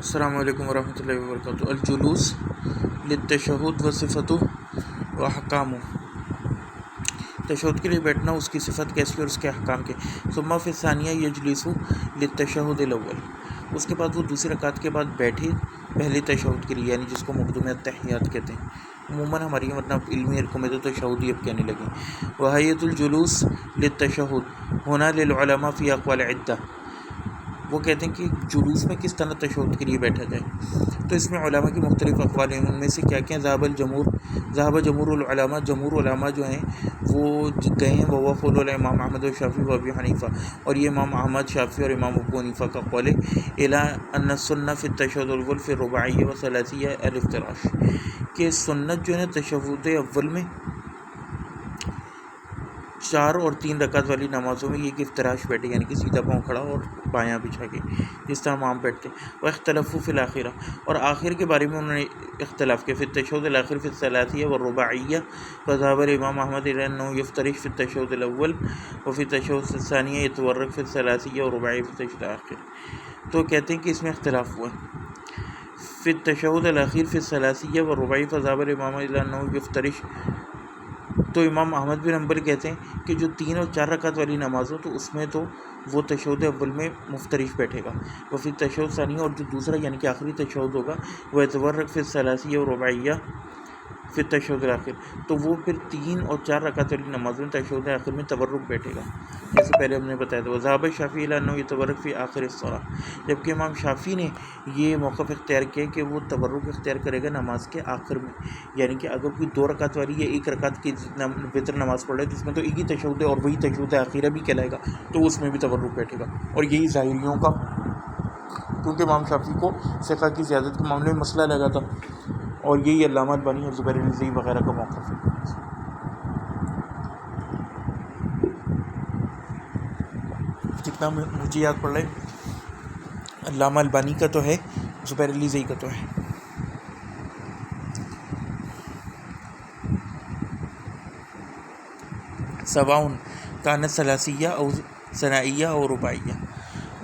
السلام علیکم ورحمۃ اللہ وبرکاتہ۔ الجلوس للتشہد و صفت و احکام، تشہد کے لیے بیٹھنا، اس کی صفت کیسی اور اس کے احکام کے۔ ثم فی الثانیہ یجلس للتشہد الاول، اس کے بعد وہ دوسری رکعت کے بعد بیٹھے پہلے تشہد کے لیے، یعنی جس کو مقدمہ التحیات کہتے ہیں۔ عموماً ہماری مطلب علمی حلقوں میں تو تشہد اب کہنے لگے۔ وہیۃ الجلوس للتشہد ہونا للعلماء فی اقوال عدہ، وہ کہتے ہیں کہ جلوس میں کس طرح تشہد کے لیے بیٹھا جائے، تو اس میں علماء کی مختلف اقوال ہیں۔ ان میں سے کیا کیا، ذهب جمہور العلماء، جمہور علماء جو ہیں وہ گئے ہیں، وہ قول الامام احمد و شافعی و ابی حنیفہ، اور یہ امام احمد، شافعی اور امام ابو حنیفہ کا قول ہے، الی ان السنہ فی التشہد الاول فی الرباعیہ و ثلاثیہ الافتراش، کہ سنت جو ہے تشہد اول میں 4 اور 3 رکعت والی نمازوں میں یہ کہ افتراش بیٹھے، یعنی کہ سیدھا پاؤں کھڑا اور بایاں بچھا کے، جس طرح امام بیٹھتے۔ وہ اختلاف فی الآخرہ، اور آخر کے بارے میں انہوں نے اختلاف کیا، فی التشہد الاخر فی الثلاثیہ والرباعیہ، فذهب الامام احمد الی انہ یفترش فی التشہد الاول وفی التشہد الثانیہ یتورک فی الثلاثیہ والرباعیہ فی التشہد الاخر۔ تو کہتے ہیں کہ اس میں اختلاف ہوا ہے۔ فی التشہد الاخیر فی الثلاثیہ والرباعیہ فذهب الامام الی انہ یفترش، تو امام احمد بن حنبل کہتے ہیں کہ جو 3 اور 4 رکعت والی نماز ہو تو اس میں تو وہ تشہد اول میں مفترش بیٹھے گا، وہ پھر تشہد ثانی، اور جو دوسرا یعنی کہ آخری تشہد ہوگا وہ یتورک فی الثلاثیہ و رباعیہ فی التشہد الاخر، تو وہ پھر 3 اور 4 رکعت والی نمازوں میں تشہد آخر میں تورک بیٹھے گا، جیسے پہلے ہم نے بتایا تھا۔ وذهب الشافعی الی انہ یتورک فی آخر الصلاۃ، جبکہ امام شافعی نے یہ موقف اختیار کیا کہ وہ تورک اختیار کرے گا نماز کے آخر میں، یعنی کہ اگر کوئی 2 رکعت والی یا 1 رکعت کی وتر نماز پڑھ رہے تو اس میں تو ایک ہی تشہد ہے اور وہی تشہد آخرہ بھی کہلائے گا، تو اس میں بھی تورک بیٹھے گا، اور یہی ظاہریوں کا، کیونکہ امام شافعی کو فقہ کی زیادت کے معاملے میں مسئلہ لگا تھا، اور یہی علامہ البانی اور زبیر نظری وغیرہ کا موقف ہے۔ جتنا مجھے یاد پڑ رہا ہے علامہ البانی کا تو ہے، زبیر نظری کا تو ہے۔ سواؤن کانت ثلاثیہ او ثنائیہ اور رباعیہ،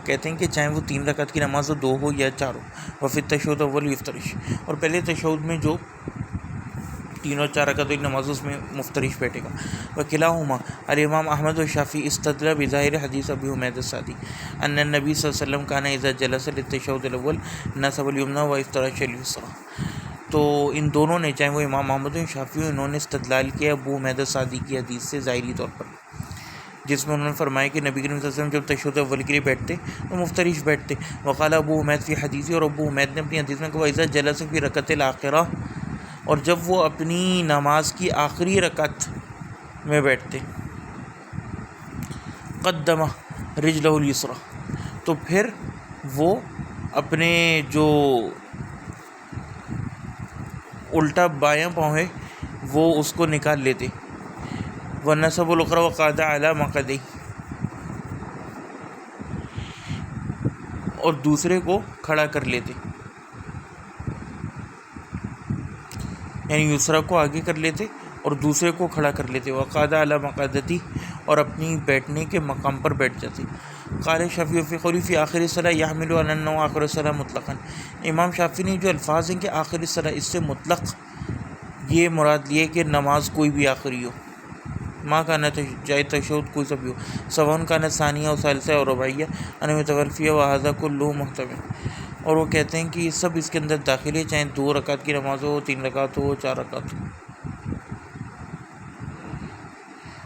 کہتے ہیں کہ چاہے وہ 3 رکعت کی نماز ہو، 2 ہو یا 4 ہو، وفی التشہد اول یفترش، اور پہلے تشہد میں جو 3 اور 4 رکعت والی نماز اس میں مفترش بیٹھے گا۔ وکلاہما، الامام احمد و شافعی استدل بظاہر حدیث ابی حمید الساعدی ان النبی صلی اللہ علیہ وسلم کان اذا جلس للتشہد الاول نصب الیمنی و افترش الیسری، تو ان دونوں نے، چاہے وہ امام احمد و شافعی، انہوں نے استدلال کیا ابو حمید الساعدی کی حدیث سے ظاہری طور پر، جس میں انہوں نے فرمایا کہ نبی کریم صلی اللہ علیہ وسلم جب تشہد اول کے لیے بیٹھتے تو مفترش بیٹھتے۔ وقال ابو حمید فی حدیثی، اور ابو حمید نے اپنی حدیث میں کہا اذا جلس فی رکعۃ الاخرہ، اور جب وہ اپنی نماز کی آخری رکعت میں بیٹھتے، قدم رجلہ الیسری، تو پھر وہ اپنے جو الٹا بایاں پاؤں ہے وہ اس کو نکال لیتے، ونصب الاخری وقعد علی مقعدہ، اور دوسرے کو کھڑا کر لیتے، یعنی یسریٰ کو آگے کر لیتے اور دوسرے کو کھڑا کر لیتے، وقعد علی مقعدتہ، اور اپنی بیٹھنے کے مقام پر بیٹھ جاتے۔ قال شافعی فی قولی فی آخر الصلاۃ یحمل علی انہ آخر الصلاۃ مطلقا، امام شافعی نے جو الفاظ ہیں کہ آخر الصلاۃ، اس سے مطلق یہ مراد لیے کہ نماز کوئی بھی آخری ہو، ماں کا نہ چاہے تشہد کوئی سا بھی ہو، سواء کان ثانیہ و ثالثہ اور رباعیہ ان متولفیہ وہذا کلہ محتمل، اور وہ کہتے ہیں کہ یہ سب اس کے اندر داخل ہے، چاہے 2 رکعت کی نماز ہو، 3 رکعت ہو، 4 رکعت ہو،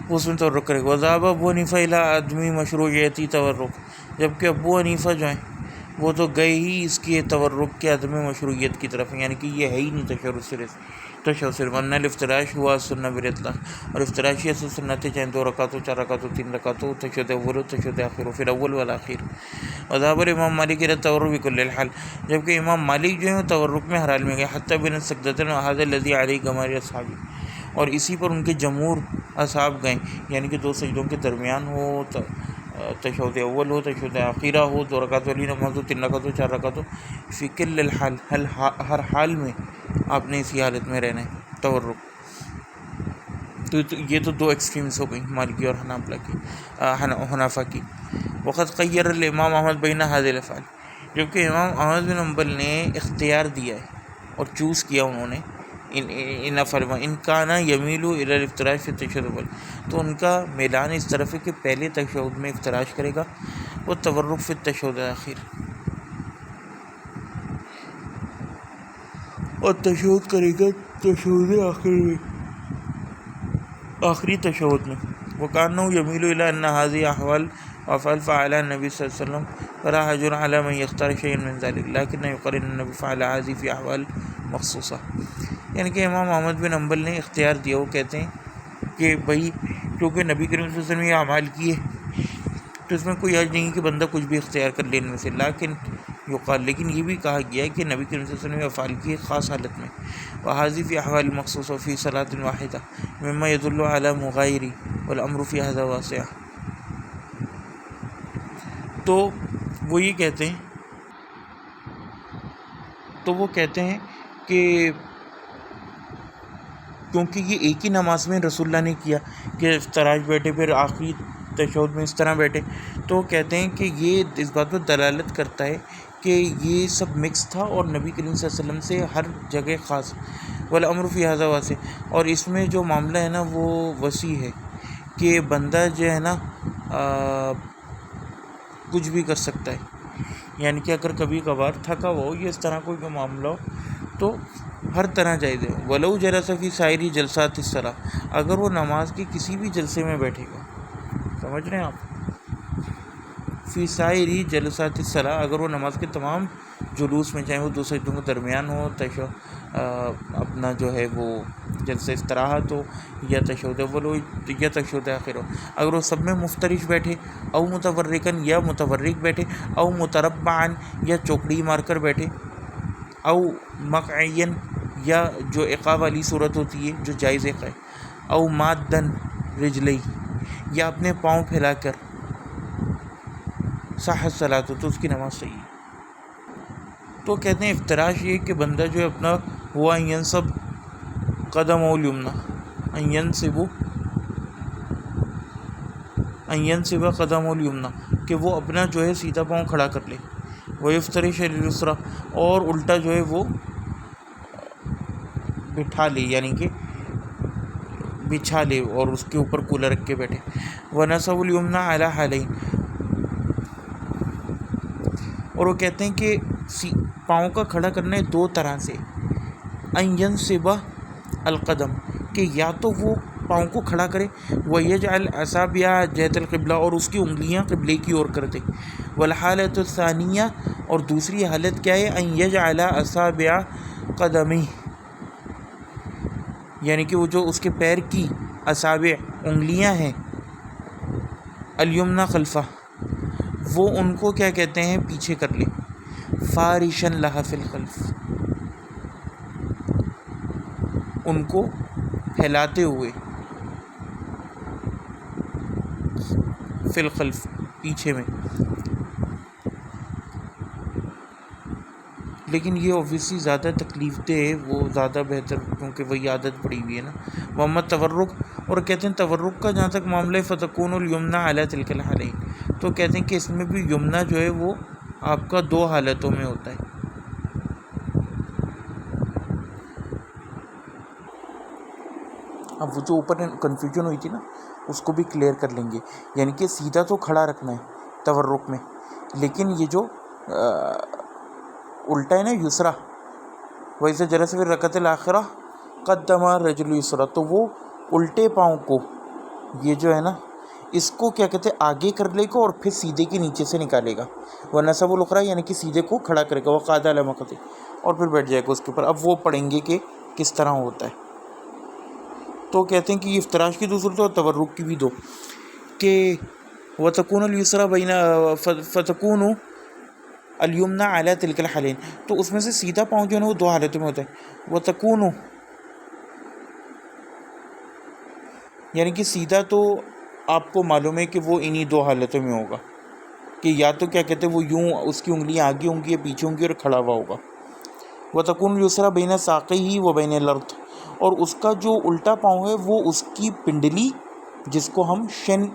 اس میں تورک کرے گا۔ وذهب ابو حنیفہ الی عدم مشروعیت تورک، جبکہ ابو حنیفہ جو ہیں وہ تو گئے ہی اس کے تورک کے عدم مشروعیت کی طرف، یعنی کہ یہ ہے ہی نہیں تشہد صرف، ان الافتراش ہوا سنہ بالاطلاق، اور افتراش یہ سنت ہے، چاہے 2 رکعت ہو، 4 رکعت ہو، 3 رکعت ہو، تشہد اول ہو، تشہد آخر ہو، پھر اول والآخر۔ وذهب الامام مالک الی التورک بکل الحال، جبکہ امام مالک جو ہیں وہ تورک میں ہر حال میں گئے، حتی بین السجدتین وہذا الذی علیہ جماہیر اصحابہ، اور اسی پر ان کے جمہور اصحاب گئے، یعنی کہ 2 سجدوں کے درمیان ہو، تشہد اول ہو، تشہد آخرہ ہو، 2 رکعت والی نماز ہو، 3 رکعت ہو، 4 رکعت ہو، فی کل الحال، ہر حال میں آپ نے اسی حالت میں رہنا ہے، تورک۔ تو یہ تو 2 ایکسٹریمز ہو گئی مالکی اور حنابلہ کی، حنفیٰ کی۔ وقد خیر الامام احمد بین هذه الافعال، جبکہ امام احمد بن حنبل نے اختیار دیا ہے اور چوز کیا انہوں نے ان فرما ان کا نا یمیل الی الافتراش فی التشہد الاول، تو ان کا میلان اس طرف ہے کہ پہلے تشہد میں افتراش کرے گا، وہ تورک فی التشہد الاخیر، اور تشہد کرے گا تشہد آخر میں، آخری تشہد میں. وکانہ یمیل الی ان هذه احوال وافعال فعلها النبی صلی اللہ علیہ وسلم فلا حجر علی من یختار شیئا من ذلک لیکن یقال ان النبی فعل هذه فی احوال مخصوصہ. یعنی کہ امام احمد بن حنبل نے اختیار دیا، وہ کہتے ہیں کہ بھائی کیونکہ نبی کریم صلی اللہ علیہ وسلم نے یہ اعمال کیے تو اس میں کوئی حرج نہیں کہ بندہ کچھ بھی اختیار کر لے ان میں سے، لیکن یہ بھی کہا گیا ہے کہ نبی کریم صلی اللہ علیہ وسلم نے افعال کیے خاص حالت میں، وحاذی فی احوال مخصوص و فی صلاۃ واحدہ مما یدل علی مغایری والامر فی ھذا واسع. تو وہ یہ کہتے ہیں کہ کیونکہ یہ ایک ہی نماز میں رسول اللہ نے کیا کہ افتراش بیٹھے پھر آخری تشہد میں اس طرح بیٹھے، تو کہتے ہیں کہ یہ اس بات پر دلالت کرتا ہے کہ یہ سب مکس تھا اور نبی کریم صلی اللہ علیہ وسلم سے ہر جگہ خاص، والامر فی ھذا واسع، اور اس میں جو معاملہ ہے نا وہ وسیع ہے کہ بندہ جو ہے نا کچھ بھی کر سکتا ہے. یعنی کہ اگر کبھی کبھار تھکا ہوا ہو یا اس طرح کوئی معاملہ ہو تو ہر طرح جائز ہے. ولو جلس فی سائری جلسات الصلاۃ، اگر وہ نماز کے کسی بھی جلسے میں بیٹھے گا، سمجھ رہے ہیں آپ، فی سائری جلسات الصلاۃ، اگر وہ نماز کے تمام جلوس میں، چاہے وہ دو سجدوں کے درمیان ہو، اپنا جو ہے وہ جلسہ استراحت ہو، یا تشہد اول ہو یا تشہد آخر ہو، اگر وہ سب میں مفترش بیٹھے، او متورکن یا متورک بیٹھے، او متربعن یا چوکڑی مار کر بیٹھے، او مقعین یا جو اقاء والی صورت ہوتی ہے جو جائز اقاء، او مادن رجلی یا اپنے پاؤں پھیلا کر، صحت صلاۃ، تو اس کی نماز صحیح ہے. تو کہتے ہیں افتراش یہ کہ بندہ جو ہے اپنا ہوا ینصب قدم الیمنا، ینصب قدم الیمنا، کہ وہ اپنا جو ہے سیدھا پاؤں کھڑا کر لے، ویفترش الیسری، اور الٹا جو ہے وہ بٹھا لے، یعنی کہ بچھا لے اور اس کے اوپر کولر رکھ کے بیٹھے. ونصب الیمنا علی حالین، اور وہ کہتے ہیں کہ پاؤں کا کھڑا کرنا ہے دو طرح سے، ان ینصب القدم، کہ یا تو وہ پاؤں کو کھڑا کرے، ویجعل اصابع جہت القبلہ، اور اس کی انگلیاں قبلے کی اور کر دے، والحالۃ الثانیہ، اور دوسری حالت کیا ہے، ان یجعل اصابع قدمی، یعنی کہ وہ جو اس کے پیر کی اصابع انگلیاں ہیں، الیمنا خلفہ، وہ ان کو کیا کہتے ہیں پیچھے کر لے، فارشن لہا فی الخلف، ان کو پھیلاتے ہوئے، فی الخلف پیچھے میں. لیکن یہ اوبویسلی زیادہ تکلیف دہ ہے، وہ زیادہ بہتر، کیونکہ وہی عادت پڑی ہوئی ہے نا. محمد تورک، اور کہتے ہیں تورک کا جہاں تک معاملہ ہے، فتکون الیمنا علی تلک الحالین، تو کہتے ہیں کہ اس میں بھی یمنا جو ہے وہ آپ کا دو حالتوں میں ہوتا ہے. اب وہ جو اوپر کنفیوژن ہوئی تھی نا اس کو بھی کلیئر کر لیں گے. یعنی کہ سیدھا تو کھڑا رکھنا ہے تورک میں، لیکن یہ جو الٹا ہے نا یسرا، ویسے جلس فی الرکعۃ الآخرہ قدم الرجل یسرا، تو وہ الٹے پاؤں کو، یہ جو ہے نا اس کو کیا کہتے ہیں آگے کر لے گا اور پھر سیدھے کے نیچے سے نکالے گا، ونصب الاخری، یعنی کہ سیدھے کو کھڑا کرے گا، وقعد علی مقعدہ، اور پھر بیٹھ جائے گا اس کے اوپر. اب وہ پڑھیں گے کہ کس طرح ہوتا ہے. تو کہتے ہیں کہ یہ افتراش کی دو صورت اور تورک کی بھی دو، کہ وتکون الیسرا بین فتکون الیمنا علی تلک الحالین، تو اس میں سے سیدھا پاؤں جو ہے نا وہ دو حالتوں میں ہوتا ہے. وتکون، یعنی کہ سیدھا تو آپ کو معلوم ہے کہ وہ انہی دو حالتوں میں ہوگا، کہ یا تو کیا کہتے ہیں وہ یوں اس کی انگلیاں آگے ہوں گی یا پیچھے ہوں گی اور کھڑا ہوا ہوگا. وتکون الیسرا بین ساقیہ و بین الارض، اور اس کا جو الٹا پاؤں ہے وہ اس کی پنڈلی، جس کو ہم شن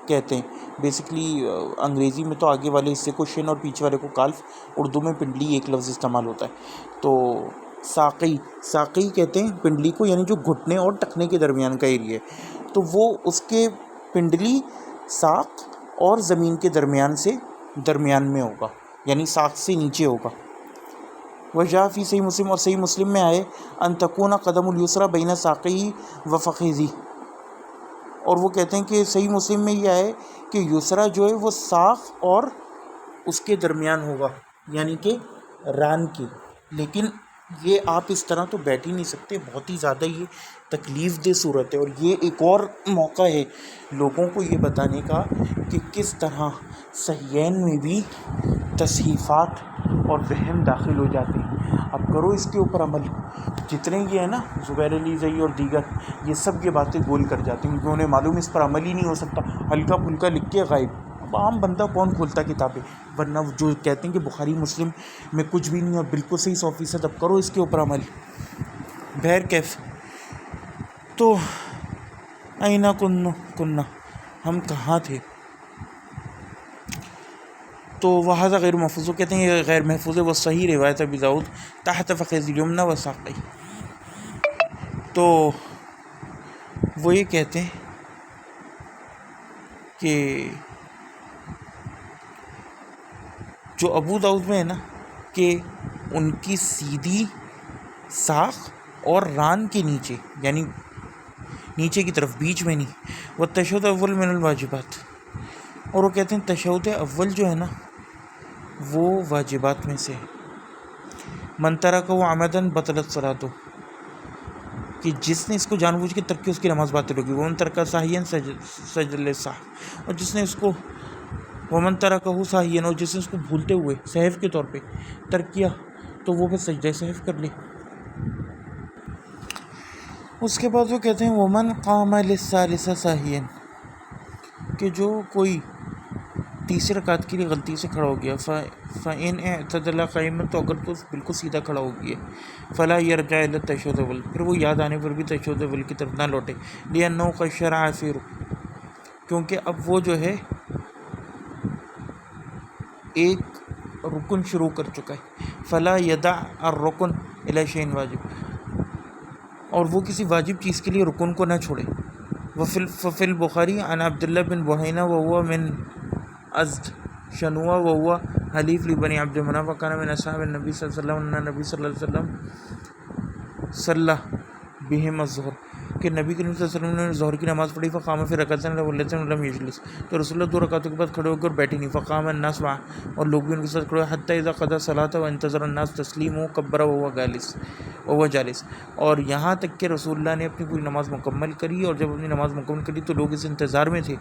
کہتے ہیں بیسکلی انگریزی میں تو آگے والے حصے کو شن اور پیچھے والے کو کالف، اردو میں پنڈلی ایک لفظ استعمال ہوتا ہے. تو ساقی کہتے ہیں پنڈلی کو، یعنی جو گھٹنے اور ٹخنے کے درمیان کا ایریا ہے، تو وہ اس کے پنڈلی ساق اور زمین کے درمیان میں ہوگا، یعنی ساق سے نیچے ہوگا. وجاء فی صحیح مسلم، اور صحیح مسلم میں آئے ان تکون قدم الیسرا بین ساقی و فخذی، اور وہ کہتے ہیں کہ صحیح مسلم میں یہ آئے کہ یسرا جو ہے وہ ساق اور اس کے درمیان ہوگا، یعنی کہ ران کے. لیکن یہ آپ اس طرح تو بیٹھ ہی نہیں سکتے، بہت ہی زیادہ یہ تکلیف دہ صورت ہے. اور یہ ایک اور موقع ہے لوگوں کو یہ بتانے کا کہ کس طرح صحیحین میں بھی تصحیفات اور وہم داخل ہو جاتے ہیں. اب کرو اس کے اوپر عمل. جتنے یہ ہیں نا زبیر علی زئی اور دیگر، یہ سب یہ باتیں گول کر جاتے ہیں کیونکہ انہیں معلوم اس پر عمل ہی نہیں ہو سکتا، ہلکا پھلکا لکھ کے غائب. اب عام بندہ کون کھولتا کتابیں؟ ورنہ جو کہتے ہیں کہ بخاری مسلم میں کچھ بھی نہیں اور بالکل صحیح 100%، اب کرو اس کے اوپر عمل. بہر کیف تو اینا کننا، ہم کہاں تھے؟ تو وہذا غیر محفوظ، کہتے ہیں یہ غیر محفوظ ہے. وہ صحیح روایت ابی داؤد تحت فخذ الیمنی و ساقی. تو وہ یہ کہتے ہیں کہ جو ابو داؤد میں ہے نا کہ ان کی سیدھی ساق اور ران کے نیچے، یعنی نیچے کی طرف، بیچ میں نہیں. وہ تشہد اول من الواجبات، اور وہ کہتے ہیں تشہد اول جو ہے نا وہ واجبات میں سے. من ترکہ عمدن بطلت صلاتہ، کہ جس نے اس کو جان بوجھ کے ترک کی اس کی نماز باطل ہوگی. ومن ترکہ ساہیا سجد للسہو، اور جس نے اس کو ومن ترکہ ساہیا، اور جس نے اس کو بھولتے ہوئے سہو کے طور پہ ترک کیا تو وہ پھر سجدہ سہو کر لے. اس کے بعد وہ کہتے ہیں ومن قام للثالثہ ساہیا، کہ جو کوئی تیسری رکعت کے لیے غلطی سے کھڑا ہو گیا، فَإِنْ اعْتَدَلَ قَائِمًا، تو اگر تو بالکل سیدھا کھڑا ہو گیا، فَلَا يَرْجَعْ إِلَى التَّشَهُّدِ الْأَوَّلِ، پھر وہ یاد آنے پر بھی تشہد اول کی طرف نہ لوٹے. لِأَنَّهُ قَدْ شَرَعَ فِي رُكْنٍ، کیونکہ اب وہ جو ہے ایک رکن شروع کر چکا ہے. فَلَا يَدَعْ الرُّكْنَ إِلَى شَيْءٍ واجب، اور وہ کسی واجب چیز کے لیے رکن کو نہ چھوڑے. وفی البخاری عن عبداللہ بن بحینہ وهو من ازد شنوہ وهو حلیف لبنی عبد مناف وکان من اصحاب النبی صلی اللہ علیہ وسلم، ان نبی صلی اللہ علیہ وسلم صلی بہم الظہر، کہ نبی کریم صلی اللہ علیہ وسلم نے ظہر کی نماز پڑھی. فقام فی رکعتین لم یجلس، تو رسول اللہ 2 رکعتوں کے بعد کھڑے ہو کر بیٹھے نہیں. فقام الناس معه، اور لوگ بھی ان کے ساتھ کھڑے ہوئے. حتی اذا قضى صلاته وانتظر الناس تسلیمہ کبر وهو جالس، اور یہاں تک کہ رسول اللہ نے اپنی پوری نماز مکمل کری، اور جب اپنی نماز مکمل کری تو لوگ اس انتظار میں تھے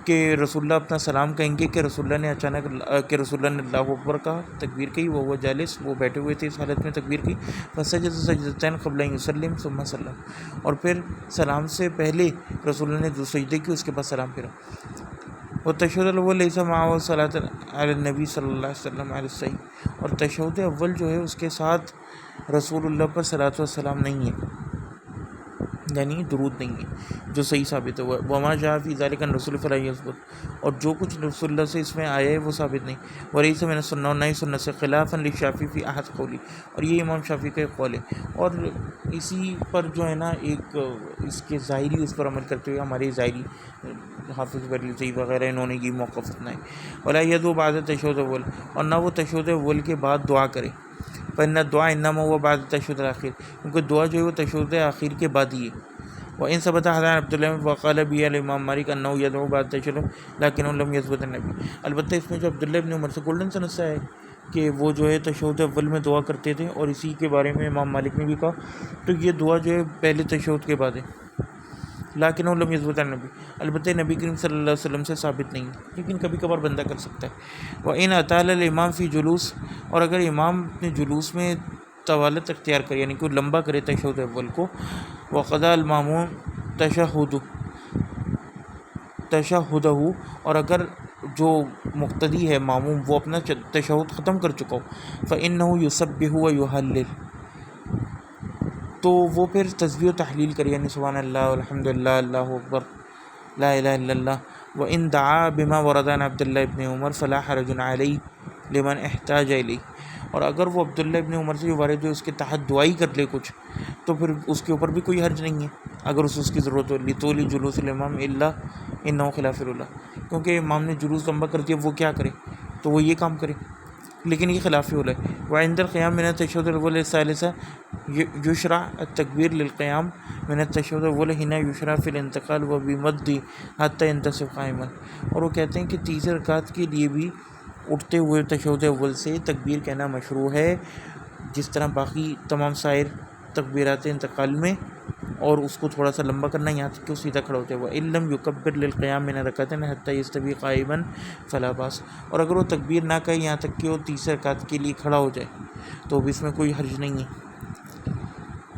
کہ رسول اللہ اپنا سلام کہیں گے، کہ رسول اللہ نے اچانک اللہ اکبر کہا، تکبیر کہی. وہ جالس، وہ بیٹھے ہوئے تھے اس حالت میں تکبیر کی. فسجد سجدتین قبل ان یسلم ثم سلم، اور پھر سلام سے پہلے رسول اللہ نے 2 سجدے کی، اس کے بعد سلام پھرا. وہ تشہد الاول لیس معہ صلاۃ علی النبی صلی اللہ علیہ وسلم علی الصحیح، اور تشہد اول جو ہے اس کے ساتھ رسول اللہ پر صلاۃ و سلام نہیں ہے، یعنی درود نہیں ہے، جو صحیح ثابت ہے. وما جاء فی ذلک عن رسول فلا یثبت، اور جو کچھ رسول اللہ سے اس میں آیا ہے وہ ثابت نہیں. ولیس من السنہ، اور نئی سنت سے، خلافا للشافعی فی احد قولی، اور یہ امام شافعی کا ایک قول ہے. اور اسی پر جو ہے نا ایک اس کے ظاہری اس پر عمل کرتے ہوئے ہمارے ظاہری حافظ بریلوی صحیح وغیرہ انہوں نے یہ موقف اپنا ہے. ولا یدعو بعد تشہد اول، اور نہ وہ تشہد اول کے بعد دعا کرے. فإن الدعاء انما هو بعد التشہد الاخیر، کیونکہ دعا جو ہے وہ تشہد اخیر کے بعد ہی ہے. وإن ثبت حدث عن عبد الله وقال به الامام مالک انه يدعو بعد التشہد لكنه لم يثبت النبی. البتہ اس میں جو عبداللہ ابن عمر سے گولڈن سنت سے ہے کہ وہ جو ہے تشہد اول میں دعا کرتے تھے، اور اسی کے بارے میں امام مالک نے بھی کہا. تو یہ دعا جو ہے پہلے تشہد کے بعد ہے. لیکن لم یثبت عن النبی، البتہ نبی کریم صلی اللہ علیہ وسلم سے ثابت نہیں ہے، لیکن کبھی کبھار بندہ کر سکتا ہے. وإن أطال الامام فی جلوس، اور اگر امام اپنے جلوس میں طوالت اختیار کرے، یعنی کہ لمبا کرے تشہد اول کو. وقضى المامون تشہدہ، اور اگر جو مقتدی ہے ماموم وہ اپنا تشہد ختم کر چکا ہو. فإنه يسبح ويهلل، تو وہ پھر تسبیح و تحلیل کرے، یعنی سبحان اللہ الحمد للہ اللہ اکبر لا الہ الا اللہ وَإِن دَعَا بِمَا وَرَدَ عَنْ عَبْدِ اللَّهِ ابْنِ عُمَرَ فَلَا حَرَجٌ عَلَيْهِ لِمَنْ احْتَاجَ إِلَيْهِ، اور اگر وہ عبداللہ ابن عمر سے جو وارد ہے اس کے تحت دعائی کر لے کچھ، تو پھر اس کے اوپر بھی کوئی حرج نہیں ہے اگر اس کی ضرورت ہو. لِطُولِ جُلُوسِ الْإِمَامِ إِلَّا إِنَّهُ خِلَافُ الْأَوْلَىٰ، کیونکہ امام نے جلوس لمبا کر دیا، وہ کیا کرے، تو وہ یہ کام کرے، لیکن یہ خلاف اولا ہے. وعند القیام من التشہد الاول الثالثہ یشرع التکبیر للقیام من التشہد الاول حین یشرع فی الانتقال و بمد حتی ينتصب قائما، اور وہ کہتے ہیں کہ تیسری رکعت کے لیے بھی اٹھتے ہوئے تشہد اول سے تکبیر کہنا مشروع ہے، جس طرح باقی تمام سائر تکبیرات انتقال میں، اور اس کو تھوڑا سا لمبا کرنا یہاں تک کہ وہ سیدھا کھڑا ہوتے ہوئے. وَإِن لَمْ يُكَبِّرْ لِلْقِيَامِ مِنَ رَكْعَتَيْنِ حَتَّى يَسْتَوِيَ قَائِمًا فَلَا بَأْسَ، اور اگر وہ تکبیر نہ کہے یہاں تک کہ وہ تیسرے رکعت کے لیے کھڑا ہو جائے تو بھی اس میں کوئی حرج نہیں ہے.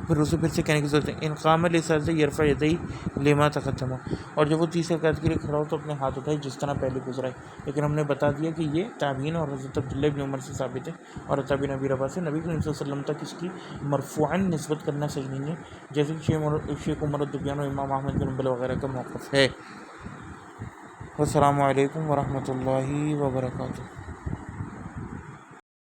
پھر اسے پھر سے کہنے کی ضرورت ہے. ان قام للصلاۃ یرفع یدیہ لما تقدم، اور جب وہ تیسرے رکعت کے لیے کھڑا ہو تو اپنے ہاتھ اٹھائے جس طرح پہلے گزرا ہے. لیکن ہم نے بتا دیا کہ یہ تابعین اور حضرت عبداللہ ابن عمر سے ثابت ہے، اور عطا بن ابی رباح سے. نبی کریم صلی اللہ علیہ وسلم تک اس کی مرفوعاً نسبت کرنا صحیح نہیں ہے، جیسے کہ شیخ عمر الدبیان اور امام احمد بن حنبل وغیرہ کا موقف ہے. السلام علیکم ورحمۃ اللہ وبرکاتہ.